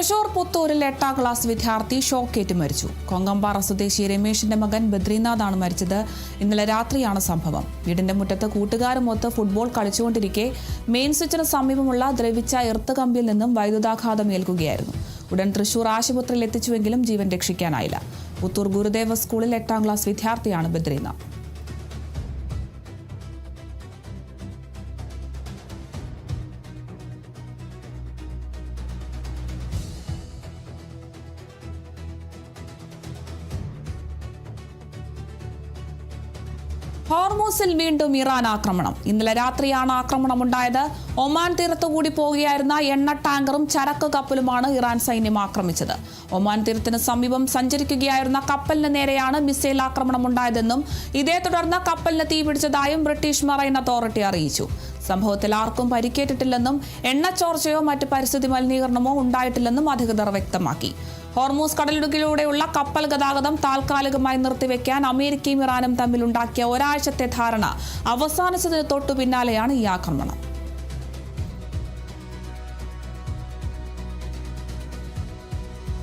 Thrissur പുത്തൂരിൽ 8ാം class വിദ്യാർത്ഥി ഷോക്കേറ്റ് മരിച്ചു. കൊങ്കമ്പാറ സ്വദേശി രമേഷിന്റെ മകൻ ബദ്രിനാഥാണ് മരിച്ചത്. ഇന്നലെ രാത്രിയാണ് സംഭവം. വീടിന്റെ മുറ്റത്ത് കൂട്ടുകാരുമൊത്ത് ഫുട്ബോൾ കളിച്ചുകൊണ്ടിരിക്കെ മെയിൻ സ്വിച്ചിന് സമീപമുള്ള ദ്രവിച്ച എർത്ത് കമ്പിയിൽ നിന്നും വൈദ്യുതാഘാതം ഏൽക്കുകയായിരുന്നു. ഉടൻ തൃശൂർ ആശുപത്രിയിൽ എത്തിച്ചുവെങ്കിലും ജീവൻ രക്ഷിക്കാനായില്ല. പുത്തൂർ ഗുരുദേവ സ്കൂളിൽ 8ാം ക്ലാസ് വിദ്യാർത്ഥിയാണ് ബദ്രിനാഥ്. ഹോർമൂസിൽ വീണ്ടും ഇറാൻ ആക്രമണം. ഇന്നലെ രാത്രിയാണ് ആക്രമണമുണ്ടായത്. ഒമാൻ തീരത്തുകൂടി പോകുകയായിരുന്ന എണ്ണ ടാങ്കറും ചരക്ക് കപ്പലുമാണ് ഇറാൻ സൈന്യം ആക്രമിച്ചത്. ഒമാൻ തീരത്തിന് സമീപം സഞ്ചരിക്കുകയായിരുന്ന കപ്പലിന് നേരെയാണ് മിസൈൽ ആക്രമണമുണ്ടായതെന്നും ഇതേ തുടർന്ന് കപ്പലിന് തീപിടിച്ചതായും ബ്രിട്ടീഷ് മറൈൻ അതോറിറ്റി അറിയിച്ചു. സംഭവത്തിൽ ആർക്കും പരിക്കേറ്റിട്ടില്ലെന്നും എണ്ണച്ചോർച്ചയോ മറ്റ് പരിസ്ഥിതി മലിനീകരണമോ ഉണ്ടായിട്ടില്ലെന്നും അധികൃതർ വ്യക്തമാക്കി. ഹോർമൂസ് കടലിടുക്കിലൂടെയുള്ള കപ്പൽ ഗതാഗതം താൽക്കാലികമായി നിർത്തിവെക്കാൻ അമേരിക്കയും ഇറാനും തമ്മിലുണ്ടാക്കിയ ഒരാഴ്ചത്തെ ധാരണ അവസാനിച്ചതിന് തൊട്ടു പിന്നാലെയാണ് ഈ ആക്രമണം.